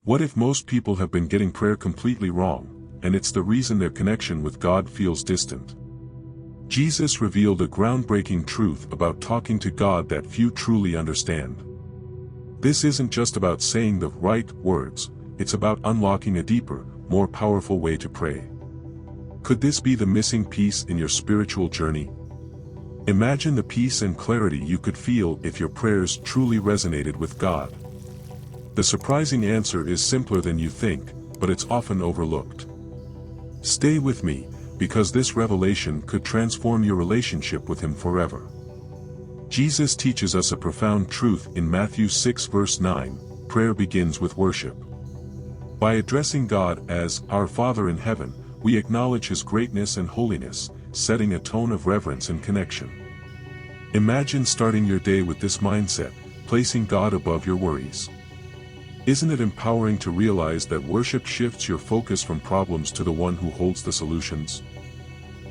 What if most people have been getting prayer completely wrong, and it's the reason their connection with God feels distant? Jesus revealed a groundbreaking truth about talking to God that few truly understand. This isn't just about saying the right words, it's about unlocking a deeper, more powerful way to pray. Could this be the missing piece in your spiritual journey? Imagine the peace and clarity you could feel if your prayers truly resonated with God. The surprising answer is simpler than you think, but it's often overlooked. Stay with me, because this revelation could transform your relationship with Him forever. Jesus teaches us a profound truth in Matthew 6 verse 9, prayer begins with worship. By addressing God as our Father in heaven, we acknowledge His greatness and holiness, setting a tone of reverence and connection. Imagine starting your day with this mindset, placing God above your worries. Isn't it empowering to realize that worship shifts your focus from problems to the one who holds the solutions?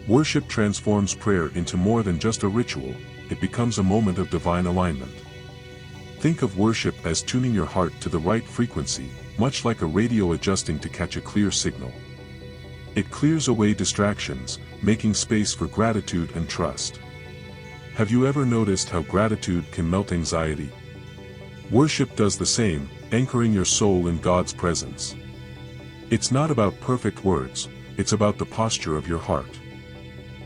Worship transforms prayer into more than just a ritual, it becomes a moment of divine alignment. Think of worship as tuning your heart to the right frequency, much like a radio adjusting to catch a clear signal. It clears away distractions, making space for gratitude and trust. Have you ever noticed how gratitude can melt anxiety? Worship does the same, anchoring your soul in God's presence. It's not about perfect words, it's about the posture of your heart.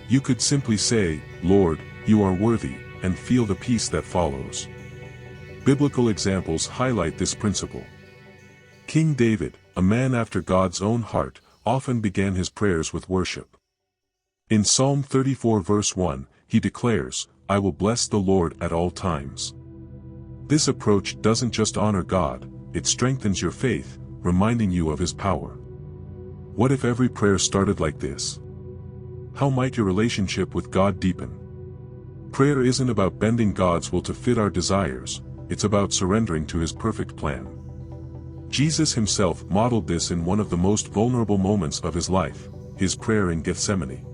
You could simply say, "Lord, you are worthy," and feel the peace that follows. Biblical examples highlight this principle. King David, a man after God's own heart, often began his prayers with worship. In Psalm 34 verse 1, he declares, "I will bless the Lord at all times." This approach doesn't just honor God, it strengthens your faith, reminding you of His power. What if every prayer started like this? How might your relationship with God deepen? Prayer isn't about bending God's will to fit our desires, it's about surrendering to His perfect plan. Jesus Himself modeled this in one of the most vulnerable moments of His life, His prayer in Gethsemane.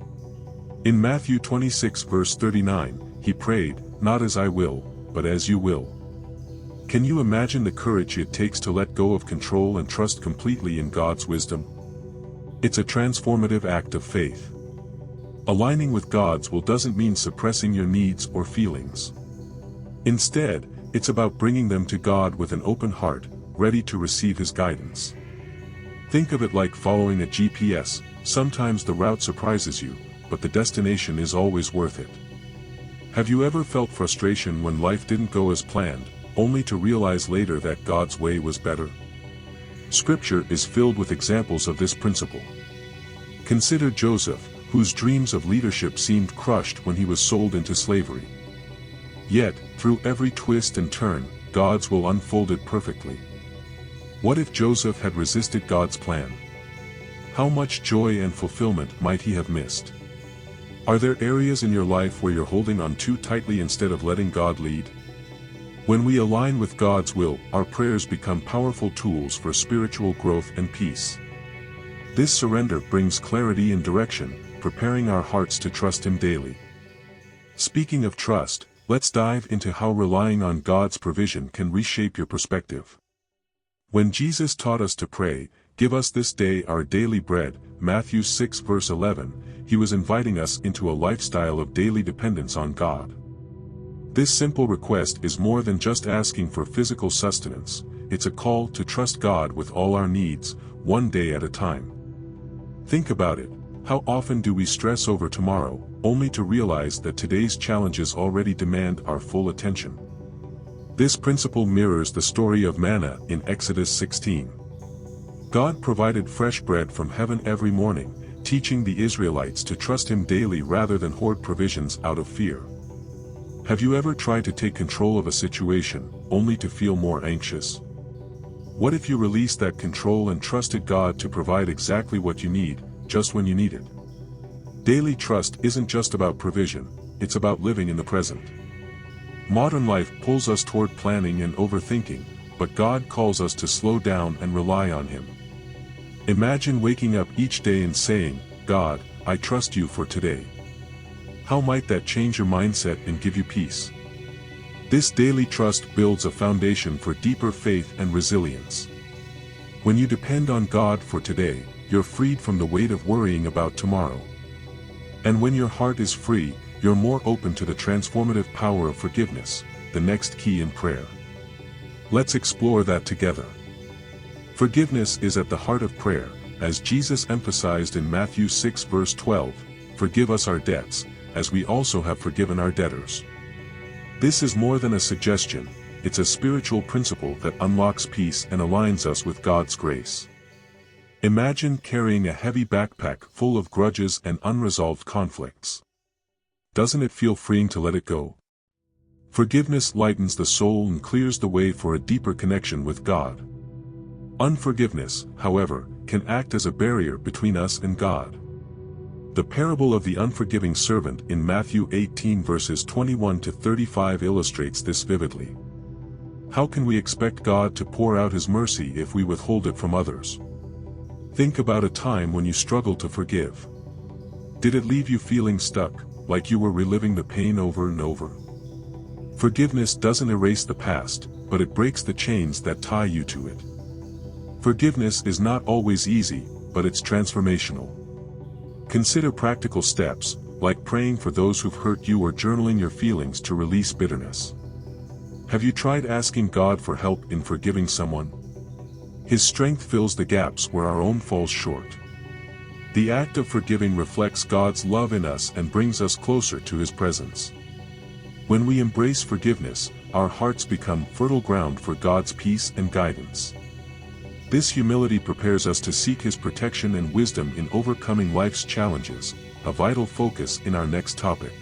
In Matthew 26 verse 39, He prayed, "Not as I will, but as you will." Can you imagine the courage it takes to let go of control and trust completely in God's wisdom? It's a transformative act of faith. Aligning with God's will doesn't mean suppressing your needs or feelings. Instead, it's about bringing them to God with an open heart, ready to receive His guidance. Think of it like following a GPS, sometimes the route surprises you, but the destination is always worth it. Have you ever felt frustration when life didn't go as planned, only to realize later that God's way was better? Scripture is filled with examples of this principle. Consider Joseph, whose dreams of leadership seemed crushed when he was sold into slavery. Yet, through every twist and turn, God's will unfolded perfectly. What if Joseph had resisted God's plan? How much joy and fulfillment might he have missed? Are there areas in your life where you're holding on too tightly instead of letting God lead? When we align with God's will, our prayers become powerful tools for spiritual growth and peace. This surrender brings clarity and direction, preparing our hearts to trust Him daily. Speaking of trust, let's dive into how relying on God's provision can reshape your perspective. When Jesus taught us to pray, "Give us this day our daily bread," Matthew 6 verse 11, He was inviting us into a lifestyle of daily dependence on God. This simple request is more than just asking for physical sustenance, it's a call to trust God with all our needs, one day at a time. Think about it. How often do we stress over tomorrow, only to realize that today's challenges already demand our full attention? This principle mirrors the story of manna in Exodus 16. God provided fresh bread from heaven every morning, teaching the Israelites to trust Him daily rather than hoard provisions out of fear. Have you ever tried to take control of a situation, only to feel more anxious? What if you released that control and trusted God to provide exactly what you need, just when you need it? Daily trust isn't just about provision, it's about living in the present. Modern life pulls us toward planning and overthinking, but God calls us to slow down and rely on Him. Imagine waking up each day and saying, "God, I trust You for today." How might that change your mindset and give you peace? This daily trust builds a foundation for deeper faith and resilience. When you depend on God for today, you're freed from the weight of worrying about tomorrow. And when your heart is free, you're more open to the transformative power of forgiveness, the next key in prayer. Let's explore that together. Forgiveness is at the heart of prayer, as Jesus emphasized in Matthew 6 verse 12, "Forgive us our debts, as we also have forgiven our debtors." This is more than a suggestion, it's a spiritual principle that unlocks peace and aligns us with God's grace. Imagine carrying a heavy backpack full of grudges and unresolved conflicts. Doesn't it feel freeing to let it go? Forgiveness lightens the soul and clears the way for a deeper connection with God. Unforgiveness, however, can act as a barrier between us and God. The parable of the unforgiving servant in Matthew 18 verses 21 to 35 illustrates this vividly. How can we expect God to pour out His mercy if we withhold it from others? Think about a time when you struggled to forgive. Did it leave you feeling stuck, like you were reliving the pain over and over? Forgiveness doesn't erase the past, but it breaks the chains that tie you to it. Forgiveness is not always easy, but it's transformational. Consider practical steps, like praying for those who've hurt you or journaling your feelings to release bitterness. Have you tried asking God for help in forgiving someone? His strength fills the gaps where our own falls short. The act of forgiving reflects God's love in us and brings us closer to His presence. When we embrace forgiveness, our hearts become fertile ground for God's peace and guidance. This humility prepares us to seek His protection and wisdom in overcoming life's challenges, a vital focus in our next topic.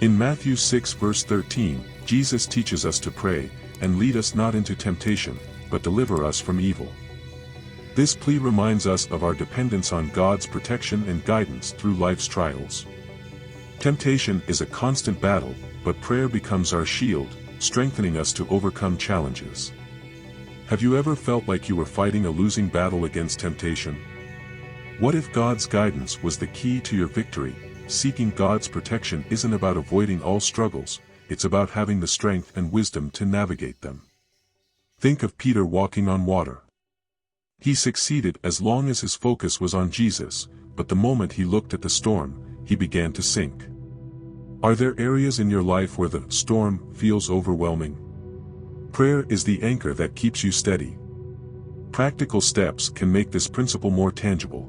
In Matthew 6 verse 13, Jesus teaches us to pray, "And lead us not into temptation, but deliver us from evil." This plea reminds us of our dependence on God's protection and guidance through life's trials. Temptation is a constant battle, but prayer becomes our shield, strengthening us to overcome challenges. Have you ever felt like you were fighting a losing battle against temptation? What if God's guidance was the key to your victory? Seeking God's protection isn't about avoiding all struggles, it's about having the strength and wisdom to navigate them. Think of Peter walking on water. He succeeded as long as his focus was on Jesus, but the moment he looked at the storm, he began to sink. Are there areas in your life where the storm feels overwhelming? Prayer is the anchor that keeps you steady. Practical steps can make this principle more tangible.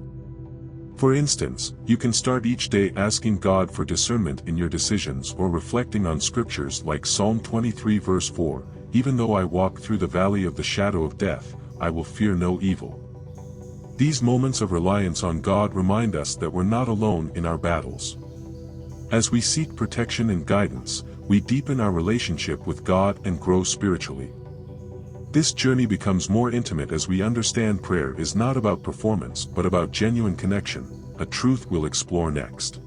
For instance, you can start each day asking God for discernment in your decisions or reflecting on scriptures like Psalm 23 verse 4, "Even though I walk through the valley of the shadow of death, I will fear no evil." These moments of reliance on God remind us that we're not alone in our battles. As we seek protection and guidance, we deepen our relationship with God and grow spiritually. This journey becomes more intimate as we understand prayer is not about performance but about genuine connection, a truth we'll explore next.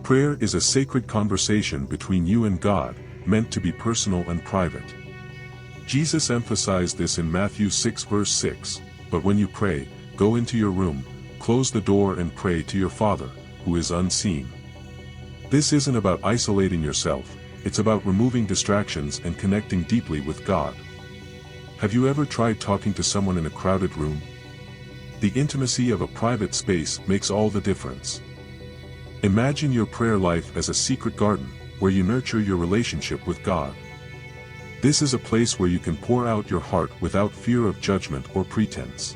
Prayer is a sacred conversation between you and God, meant to be personal and private. Jesus emphasized this in Matthew 6 verse 6, "But when you pray, go into your room, close the door and pray to your Father, who is unseen." This isn't about isolating yourself, it's about removing distractions and connecting deeply with God. Have you ever tried talking to someone in a crowded room? The intimacy of a private space makes all the difference. Imagine your prayer life as a secret garden, where you nurture your relationship with God. This is a place where you can pour out your heart without fear of judgment or pretense.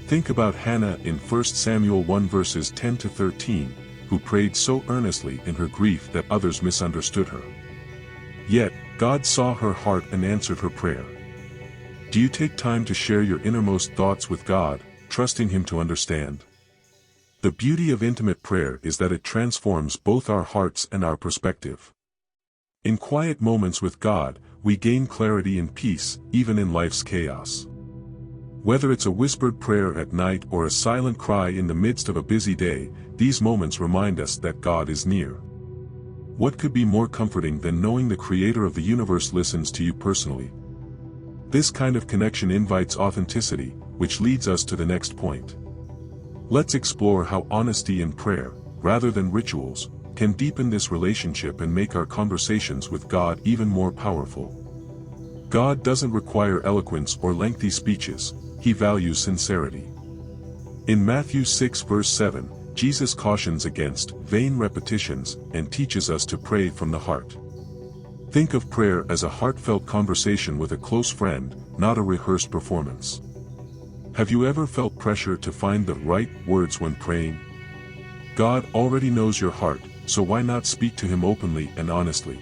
Think about Hannah in 1 Samuel 1 verses 10 to 13, who prayed so earnestly in her grief that others misunderstood her. Yet, God saw her heart and answered her prayer. Do you take time to share your innermost thoughts with God, trusting Him to understand? The beauty of intimate prayer is that it transforms both our hearts and our perspective. In quiet moments with God, we gain clarity and peace, even in life's chaos. Whether it's a whispered prayer at night or a silent cry in the midst of a busy day, these moments remind us that God is near. What could be more comforting than knowing the Creator of the universe listens to you personally? This kind of connection invites authenticity, which leads us to the next point. Let's explore how honesty in prayer, rather than rituals, can deepen this relationship and make our conversations with God even more powerful. God doesn't require eloquence or lengthy speeches, he values sincerity. In Matthew 6 verse 7, Jesus cautions against vain repetitions and teaches us to pray from the heart. Think of prayer as a heartfelt conversation with a close friend, not a rehearsed performance. Have you ever felt pressure to find the right words when praying? God already knows your heart, so why not speak to Him openly and honestly?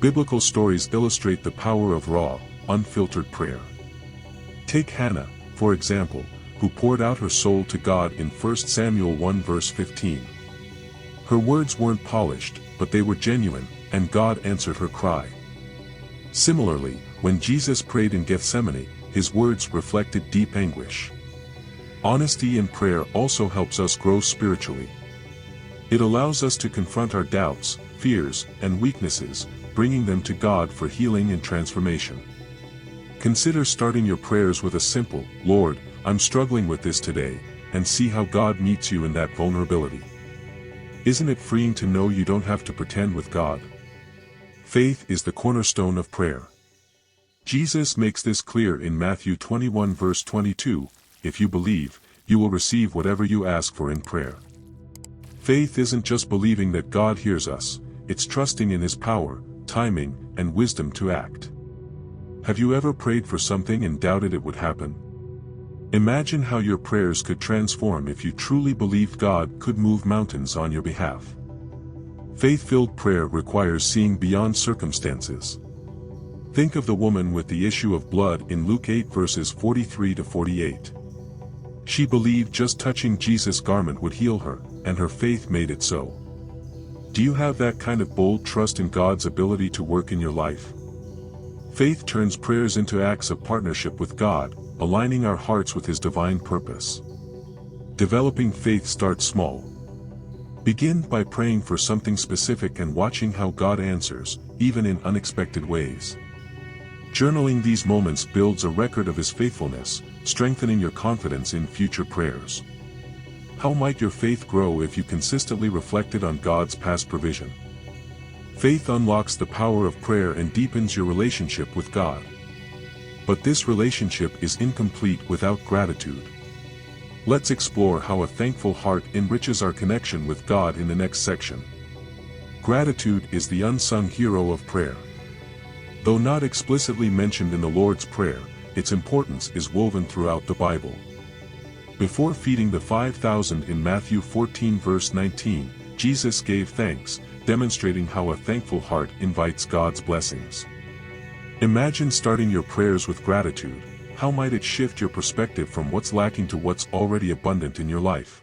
Biblical stories illustrate the power of raw, unfiltered prayer. Take Hannah, for example, who poured out her soul to God in 1 Samuel 1 verse 15. Her words weren't polished, but they were genuine, and God answered her cry. Similarly, when Jesus prayed in Gethsemane, His words reflected deep anguish. Honesty in prayer also helps us grow spiritually. It allows us to confront our doubts, fears, and weaknesses, bringing them to God for healing and transformation. Consider starting your prayers with a simple, "Lord, I'm struggling with this today," and see how God meets you in that vulnerability. Isn't it freeing to know you don't have to pretend with God? Faith is the cornerstone of prayer. Jesus makes this clear in Matthew 21 verse 22, "If you believe, you will receive whatever you ask for in prayer." Faith isn't just believing that God hears us, it's trusting in His power, timing, and wisdom to act. Have you ever prayed for something and doubted it would happen? Imagine how your prayers could transform if you truly believed God could move mountains on your behalf. Faith-filled prayer requires seeing beyond circumstances. Think of the woman with the issue of blood in Luke 8 verses 43 to 48. She believed just touching Jesus' garment would heal her, and her faith made it so. Do you have that kind of bold trust in God's ability to work in your life? Faith turns prayers into acts of partnership with God, aligning our hearts with His divine purpose. Developing faith starts small. Begin by praying for something specific and watching how God answers, even in unexpected ways. Journaling these moments builds a record of His faithfulness, strengthening your confidence in future prayers. How might your faith grow if you consistently reflected on God's past provision? Faith unlocks the power of prayer and deepens your relationship with God. But this relationship is incomplete without gratitude. Let's explore how a thankful heart enriches our connection with God in the next section. Gratitude is the unsung hero of prayer. Though not explicitly mentioned in the Lord's Prayer, its importance is woven throughout the Bible. Before feeding the 5,000 in Matthew 14 verse 19, Jesus gave thanks, demonstrating how a thankful heart invites God's blessings. Imagine starting your prayers with gratitude. How might it shift your perspective from what's lacking to what's already abundant in your life?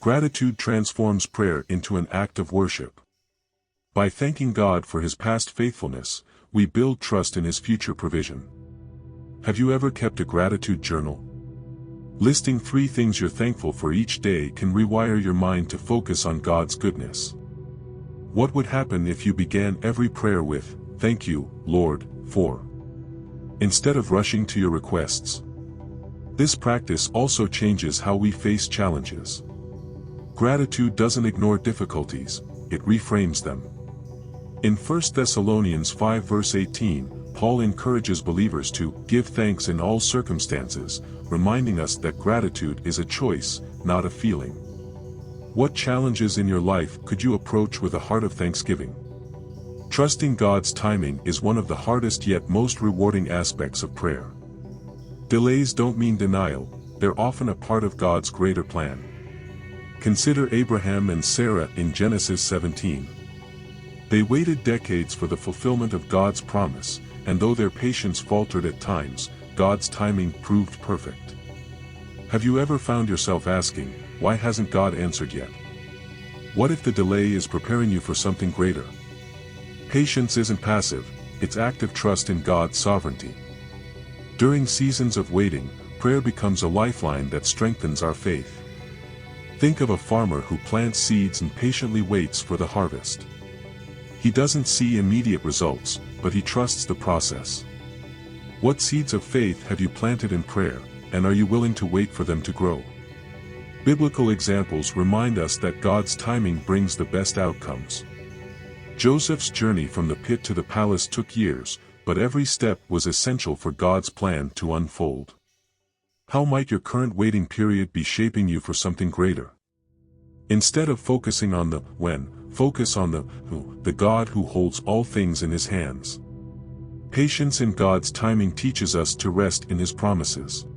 Gratitude transforms prayer into an act of worship. By thanking God for His past faithfulness, we build trust in His future provision. Have you ever kept a gratitude journal? Listing 3 things you're thankful for each day can rewire your mind to focus on God's goodness. What would happen if you began every prayer with, "Thank you, Lord, for," instead of rushing to your requests? This practice also changes how we face challenges. Gratitude doesn't ignore difficulties, it reframes them. In 1 Thessalonians 5 verse 18, Paul encourages believers to give thanks in all circumstances, reminding us that gratitude is a choice, not a feeling. What challenges in your life could you approach with a heart of thanksgiving? Trusting God's timing is one of the hardest yet most rewarding aspects of prayer. Delays don't mean denial, they're often a part of God's greater plan. Consider Abraham and Sarah in Genesis 17. They waited decades for the fulfillment of God's promise, and though their patience faltered at times, God's timing proved perfect. Have you ever found yourself asking, why hasn't God answered yet? What if the delay is preparing you for something greater? Patience isn't passive, it's active trust in God's sovereignty. During seasons of waiting, prayer becomes a lifeline that strengthens our faith. Think of a farmer who plants seeds and patiently waits for the harvest. He doesn't see immediate results, but he trusts the process. What seeds of faith have you planted in prayer, and are you willing to wait for them to grow? Biblical examples remind us that God's timing brings the best outcomes. Joseph's journey from the pit to the palace took years, but every step was essential for God's plan to unfold. How might your current waiting period be shaping you for something greater? Instead of focusing on the when, focus on the who, the God who holds all things in his hands. Patience in God's timing teaches us to rest in his promises.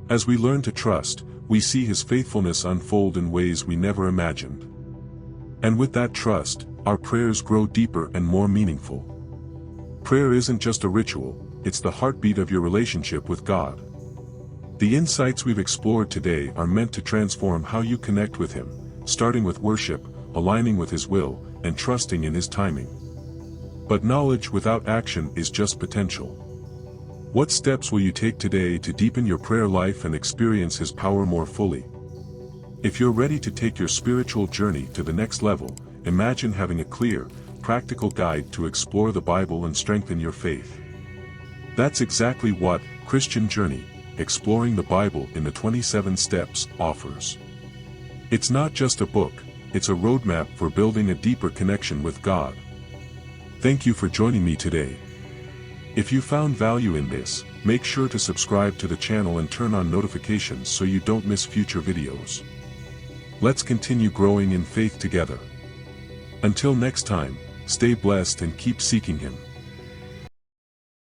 As we learn to trust, we see his faithfulness unfold in ways we never imagined. And with that trust, our prayers grow deeper and more meaningful. Prayer isn't just a ritual, it's the heartbeat of your relationship with God. The insights we've explored today are meant to transform how you connect with him, starting with worship, aligning with his will, and trusting in his timing. But knowledge without action is just potential. What steps will you take today to deepen your prayer life and experience his power more fully? If you're ready to take your spiritual journey to the next level, imagine having a clear, practical guide to explore the Bible and strengthen your faith. That's exactly what Christian Journey, Exploring the Bible in the 27 Steps, offers. It's not just a book, it's a roadmap for building a deeper connection with God. Thank you for joining me today. If you found value in this, make sure to subscribe to the channel and turn on notifications so you don't miss future videos. Let's continue growing in faith together. Until next time, stay blessed and keep seeking him.